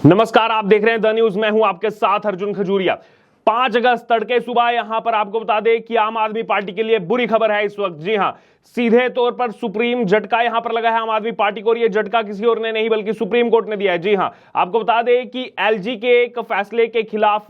नमस्कार, आप देख रहे हैं द न्यूज। मैं हूं आपके साथ अर्जुन खजूरिया। 5 अगस्त तड़के सुबह यहां पर आपको बता दें कि आम आदमी पार्टी के लिए बुरी खबर है इस वक्त। जी हां, सीधे तौर पर सुप्रीम झटका यहां पर लगा है आम आदमी पार्टी को, और यह झटका किसी और ने नहीं बल्कि सुप्रीम कोर्ट ने दिया है। जी हां, आपको बता दें कि एलजी के एक फैसले के खिलाफ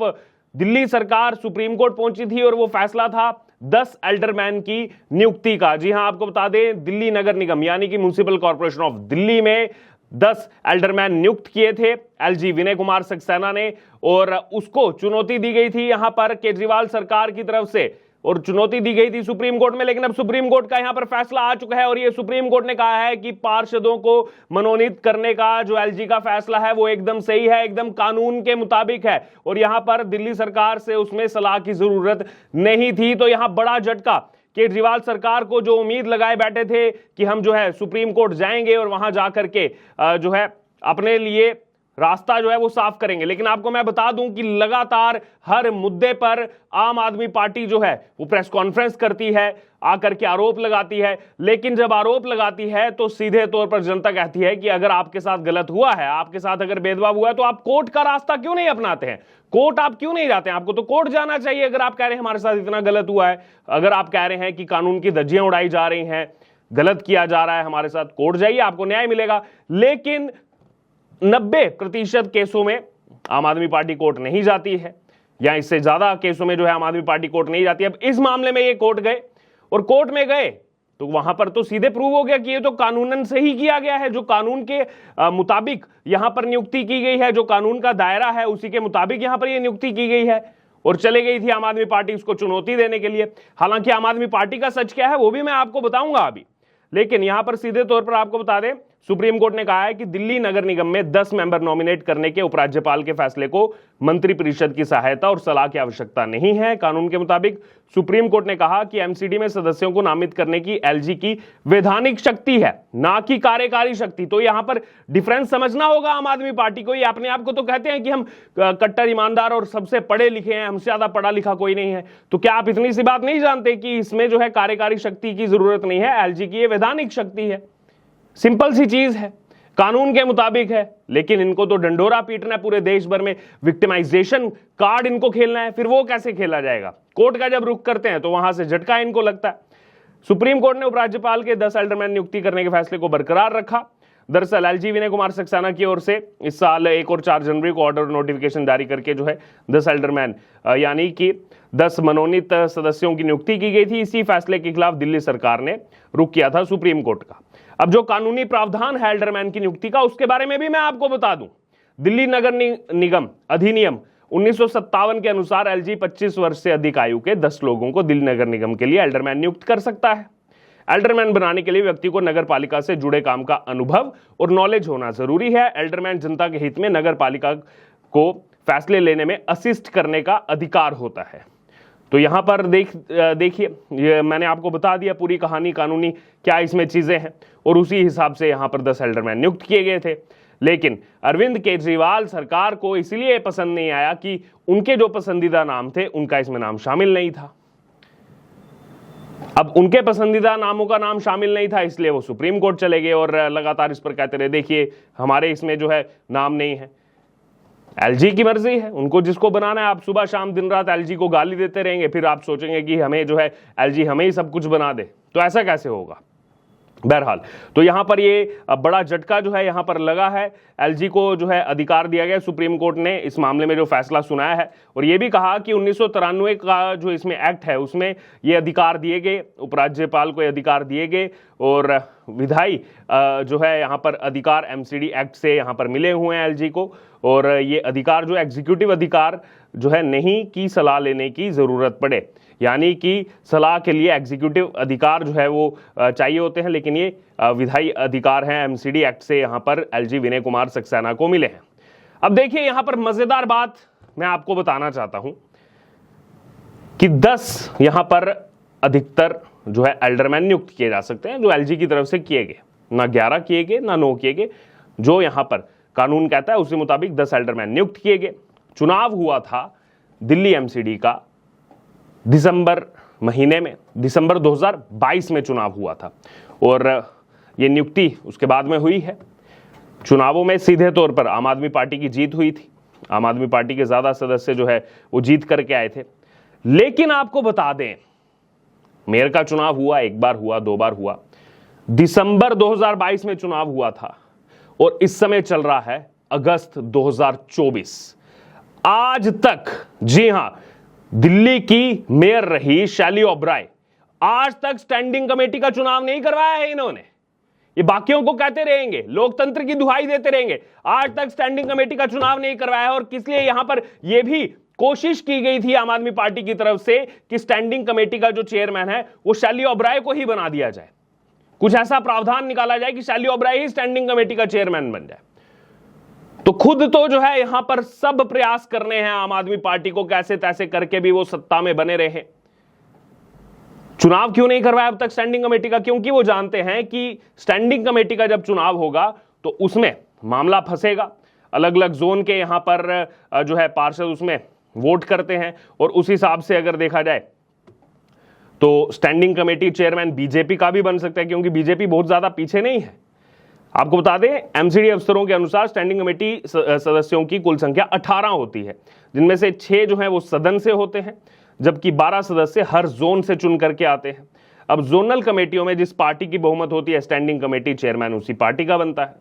दिल्ली सरकार सुप्रीम कोर्ट पहुंची थी और वो फैसला था 10 एल्डरमैन की नियुक्ति का। जी हां, आपको बता दें दिल्ली नगर निगम यानी कि म्युनिसिपल कॉर्पोरेशन ऑफ दिल्ली में 10 एल्डरमैन नियुक्त किए थे एलजी विनय कुमार सक्सेना ने, और उसको चुनौती दी गई थी यहां पर केजरीवाल सरकार की तरफ से, और चुनौती दी गई थी सुप्रीम कोर्ट में। लेकिन अब सुप्रीम कोर्ट का यहां पर फैसला आ चुका है और ये सुप्रीम कोर्ट ने कहा है कि पार्षदों को मनोनीत करने का जो एलजी का फैसला है वो एकदम सही है, एकदम कानून के मुताबिक है, और यहां पर दिल्ली सरकार से उसमें सलाह की जरूरत नहीं थी। तो यहां बड़ा झटका केजरीवाल सरकार को, जो उम्मीद लगाए बैठे थे कि हम जो है सुप्रीम कोर्ट जाएंगे और वहां जाकर के जो है अपने लिए रास्ता जो है वो साफ करेंगे। लेकिन आपको मैं बता दूं कि लगातार हर मुद्दे पर आम आदमी पार्टी जो है वो प्रेस कॉन्फ्रेंस करती है, आकर के आरोप लगाती है, लेकिन जब आरोप लगाती है तो सीधे तौर पर जनता कहती है कि अगर आपके साथ गलत हुआ है, आपके साथ अगर भेदभाव हुआ है, तो आप कोर्ट का रास्ता क्यों नहीं अपनाते हैं, कोर्ट आप क्यों नहीं जाते हैं? आपको तो कोर्ट जाना चाहिए। अगर आप कह रहे हैं हमारे साथ इतना गलत हुआ है, अगर आप कह रहे हैं कि कानून की धज्जियां उड़ाई जा रही हैं, गलत किया जा रहा है हमारे साथ, कोर्ट जाइए, आपको न्याय मिलेगा। लेकिन 90% केसों में आम आदमी पार्टी कोर्ट नहीं जाती है, या इससे ज्यादा केसों में जो है आम आदमी पार्टी कोर्ट नहीं जाती है। अब इस मामले में ये कोर्ट गए, और कोर्ट में गए तो वहां पर तो सीधे प्रूव हो गया कि ये तो कानूनन सही किया गया है, जो कानून के मुताबिक यहां पर नियुक्ति की गई है, जो कानून का दायरा है उसी के मुताबिक यहां पर ये नियुक्ति की गई है। और चले गई थी आम आदमी पार्टी उसको चुनौती देने के लिए। हालांकि आम आदमी पार्टी का सच क्या है वो भी मैं आपको बताऊंगा अभी, लेकिन यहां पर सीधे तौर पर आपको बता दें सुप्रीम कोर्ट ने कहा है कि दिल्ली नगर निगम में 10 मेंबर नॉमिनेट करने के उपराज्यपाल के फैसले को मंत्रिपरिषद की सहायता और सलाह की आवश्यकता नहीं है। कानून के मुताबिक सुप्रीम कोर्ट ने कहा कि एमसीडी में सदस्यों को नामित करने की एलजी की वैधानिक शक्ति है, ना कि कार्यकारी शक्ति। तो यहां पर डिफरेंस समझना होगा आम आदमी पार्टी को। ये अपने आप को तो कहते हैं कि हम कट्टर ईमानदार और सबसे पढ़े लिखे हैं, हमसे ज्यादा पढ़ा लिखा कोई नहीं है। तो क्या आप इतनी सी बात नहीं जानते कि इसमें जो है कार्यकारी शक्ति की जरूरत नहीं है, एलजी की ये वैधानिक शक्ति है। सिंपल सी चीज है, कानून के मुताबिक है। लेकिन इनको तो डंडोरा पीटना है पूरे देश भर में, विक्टिमाइजेशन कार्ड इनको खेलना है। फिर वो कैसे खेला जाएगा? कोर्ट का जब रुख करते हैं तो वहां से झटका इनको लगता है। सुप्रीम कोर्ट ने उपराज्यपाल के 10 एल्डरमैन नियुक्ति करने के फैसले को बरकरार रखा। दरअसल एलजी विनय कुमार सक्सेना की ओर से इस साल 1 और 4 जनवरी को ऑर्डर नोटिफिकेशन जारी करके जो है 10 एल्डरमैन यानी कि 10 मनोनीत सदस्यों की नियुक्ति की गई थी। इसी फैसले के खिलाफ दिल्ली सरकार ने रुख किया था सुप्रीम कोर्ट का। अब जो कानूनी प्रावधान है एल्डरमैन की नियुक्ति का, उसके बारे में भी मैं आपको बता दूं। दिल्ली नगर निगम अधिनियम 1957 के अनुसार एलजी 25 वर्ष से अधिक आयु के 10 लोगों को दिल्ली नगर निगम के लिए एल्डरमैन नियुक्त कर सकता है। एल्डरमैन बनाने के लिए व्यक्ति को नगर पालिका से जुड़े काम का अनुभव और नॉलेज होना जरूरी है। एल्डरमैन जनता के हित में नगर पालिका को फैसले लेने में असिस्ट करने का अधिकार होता है। तो यहां पर देखिए मैंने आपको बता दिया पूरी कहानी, कानूनी क्या इसमें चीजें हैं, और उसी हिसाब से यहां पर 10 एल्डरमैन नियुक्त किए गए थे। लेकिन अरविंद केजरीवाल सरकार को इसलिए पसंद नहीं आया कि उनके जो पसंदीदा नाम थे उनका इसमें नाम शामिल नहीं था। अब उनके पसंदीदा नामों का नाम शामिल नहीं था, इसलिए वो सुप्रीम कोर्ट चले गए और लगातार इस पर कहते रहे देखिए हमारे इसमें जो है नाम नहीं है। एलजी की मर्जी है, उनको जिसको बनाना है। आप सुबह शाम दिन रात एलजी को गाली देते रहेंगे, फिर आप सोचेंगे कि हमें जो है एलजी हमें ही सब कुछ बना दे, तो ऐसा कैसे होगा? बहरहाल तो यहां पर ये बड़ा झटका जो है यहां पर लगा है। एलजी को जो है अधिकार दिया गया, सुप्रीम कोर्ट ने इस मामले में जो फैसला सुनाया है, और ये भी कहा कि 1993 का जो इसमें एक्ट है उसमें ये अधिकार दिए गए, उपराज्यपाल को ये अधिकार दिए गए, और विधायी जो है यहाँ पर अधिकार एमसीडी एक्ट से यहाँ पर मिले हुए हैं एलजी को। और ये अधिकार जो एग्जीक्यूटिव अधिकार जो है नहीं की सलाह लेने की जरूरत पड़े, यानी कि सलाह के लिए एग्जीक्यूटिव अधिकार जो है वो चाहिए होते हैं, लेकिन ये विधायी अधिकार हैं एमसीडी एक्ट से यहाँ पर एलजी विनय कुमार सक्सेना को मिले हैं। अब देखिए यहाँ पर मजेदार बात मैं आपको बताना चाहता हूं कि 10 यहां पर अधिकतर जो है एल्डरमैन नियुक्त किए जा सकते हैं, जो एलजी की तरफ से किए गए, ना 11 किए गए ना 9 किए गए। जो यहां पर कानून कहता है उसी मुताबिक 10 एल्डरमैन नियुक्त किए गए। चुनाव हुआ था दिल्ली एमसीडी का दिसंबर महीने में, दिसंबर 2022 में चुनाव हुआ था, और ये नियुक्ति उसके बाद में हुई है। चुनावों में सीधे तौर पर आम आदमी पार्टी की जीत हुई थी, आम आदमी पार्टी के ज्यादा सदस्य जो है वो जीत करके आए थे। लेकिन आपको बता दें, मेयर का चुनाव हुआ, एक बार हुआ, दो बार हुआ, दिसंबर 2022 में चुनाव हुआ था और इस समय चल रहा है अगस्त 2024। आज तक, जी हां, दिल्ली की मेयर रही शैली ओबराय, आज तक स्टैंडिंग कमेटी का चुनाव नहीं करवाया है इन्होंने। ये बाकियों को कहते रहेंगे, लोकतंत्र की दुहाई देते रहेंगे, आज तक स्टैंडिंग कमेटी का चुनाव नहीं करवाया है। और किस लिए यहां पर यह भी कोशिश की गई थी आम आदमी पार्टी की तरफ से कि स्टैंडिंग कमेटी का जो चेयरमैन है वो शैली ओबराय को ही बना दिया जाए, कुछ ऐसा प्रावधान निकाला जाए कि शैली ओबराय ही स्टैंडिंग कमेटी का चेयरमैन बन जाए। तो खुद तो जो है यहां पर सब प्रयास करने हैं आम आदमी पार्टी को, कैसे तैसे करके भी वो सत्ता में बने रहे। चुनाव क्यों नहीं करवाया अब तक स्टैंडिंग कमेटी का? क्योंकि वो जानते हैं कि स्टैंडिंग कमेटी का जब चुनाव होगा तो उसमें मामला फंसेगा। अलग अलग जोन के यहां पर जो है पार्षद उसमें वोट करते हैं और उस हिसाब से अगर देखा जाए तो स्टैंडिंग कमेटी चेयरमैन बीजेपी का भी बन सकता है, क्योंकि बीजेपी बहुत ज्यादा पीछे नहीं है। आपको बता दें, एमसीडी अफसरों के अनुसार स्टैंडिंग कमेटी सदस्यों की कुल संख्या 18 होती है, जिनमें से 6 जो है वो सदन से होते हैं, जबकि 12 सदस्य हर जोन से चुन करके आते हैं। अब जोनल कमेटियों में जिस पार्टी की बहुमत होती है, स्टैंडिंग कमेटी चेयरमैन उसी पार्टी का बनता है।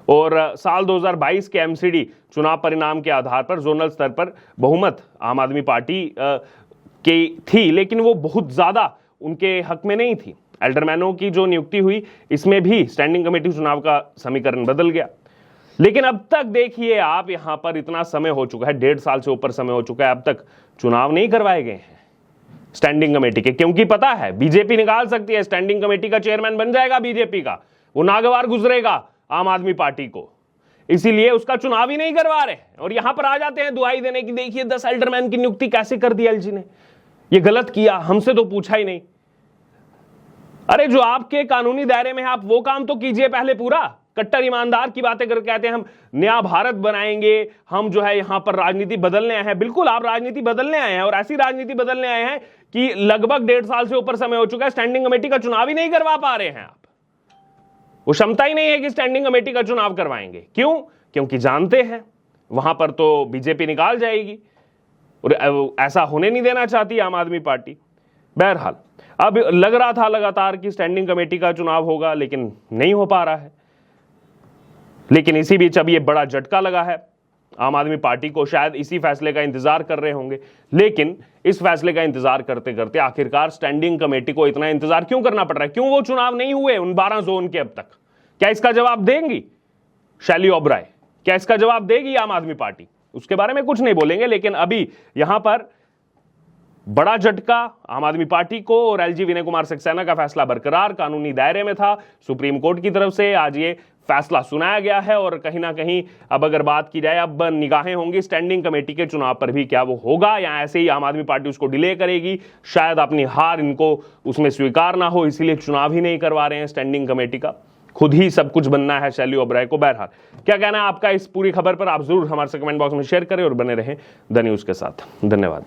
और साल 2022 के एमसीडी चुनाव परिणाम के आधार पर जोनल स्तर पर बहुमत आम आदमी पार्टी की थी, लेकिन वो बहुत ज्यादा उनके हक में नहीं थी। एल्डरमैनों की जो नियुक्ति हुई, इसमें भी स्टैंडिंग कमेटी चुनाव का समीकरण बदल गया। लेकिन अब तक देखिए आप, यहां पर इतना समय हो चुका है, 1.5 साल से ऊपर समय हो चुका है, अब तक चुनाव नहीं करवाए गए हैं स्टैंडिंग कमेटी के, क्योंकि पता है बीजेपी निकाल सकती है, स्टैंडिंग कमेटी का चेयरमैन बन जाएगा बीजेपी का, वो नागवार गुजरेगा आम आदमी पार्टी को, इसीलिए उसका चुनाव ही नहीं करवा रहे। और यहां पर आ जाते हैं दुहाई देने की, देखिए 10 एल्डरमैन की नियुक्ति कैसे कर दी एलजी ने, ये गलत किया, हमसे तो पूछा ही नहीं। अरे जो आपके कानूनी दायरे में है आप वो काम तो कीजिए पहले पूरा। कट्टर ईमानदार की बातें करके कहते हैं हम नया भारत बनाएंगे, हम जो है यहां पर राजनीति बदलने आए हैं। बिल्कुल आप राजनीति बदलने आए हैं, और ऐसी राजनीति बदलने आए हैं कि लगभग 1.5 साल से ऊपर समय हो चुका है, स्टैंडिंग कमेटी का चुनाव ही नहीं करवा पा रहे हैं आप। वो क्षमता ही नहीं है कि स्टैंडिंग कमेटी का चुनाव करवाएंगे। क्यों? क्योंकि जानते हैं वहां पर तो बीजेपी निकाल जाएगी, और ऐसा होने नहीं देना चाहती आम आदमी पार्टी। बहरहाल अब लग रहा था लगातार कि स्टैंडिंग कमेटी का चुनाव होगा, लेकिन नहीं हो पा रहा है। लेकिन इसी बीच अब ये बड़ा झटका लगा है आम आदमी पार्टी को, शायद इसी फैसले का इंतजार कर रहे होंगे। लेकिन इस फैसले का इंतजार करते करते आखिरकार स्टैंडिंग कमेटी को इतना इंतजार क्यों करना पड़ रहा है? क्यों वो चुनाव नहीं हुए उन 12 जोन के अब तक? क्या इसका जवाब देंगी शैली ओबराय? क्या इसका जवाब देगी आम आदमी पार्टी? उसके बारे में कुछ नहीं बोलेंगे। लेकिन अभी यहां पर बड़ा झटका आम आदमी पार्टी को, और एलजी विनय कुमार सक्सेना का फैसला बरकरार कानूनी दायरे में था। सुप्रीम कोर्ट की तरफ से आज ये फैसला सुनाया गया है, और कहीं ना कहीं अब अगर बात की जाए, अब निगाहें होंगी स्टैंडिंग कमेटी के चुनाव पर भी, क्या वो होगा या ऐसे ही आम आदमी पार्टी उसको डिले करेगी। शायद अपनी हार इनको उसमें स्वीकार ना हो, इसीलिए चुनाव ही नहीं करवा रहे हैं स्टैंडिंग कमेटी का, खुद ही सब कुछ बनना है शैली ओबराय को। बहरहाल क्या कहना है आपका इस पूरी खबर पर, आप जरूर हमारे से कमेंट बॉक्स में शेयर करें और बने रहें द न्यूज के साथ। धन्यवाद।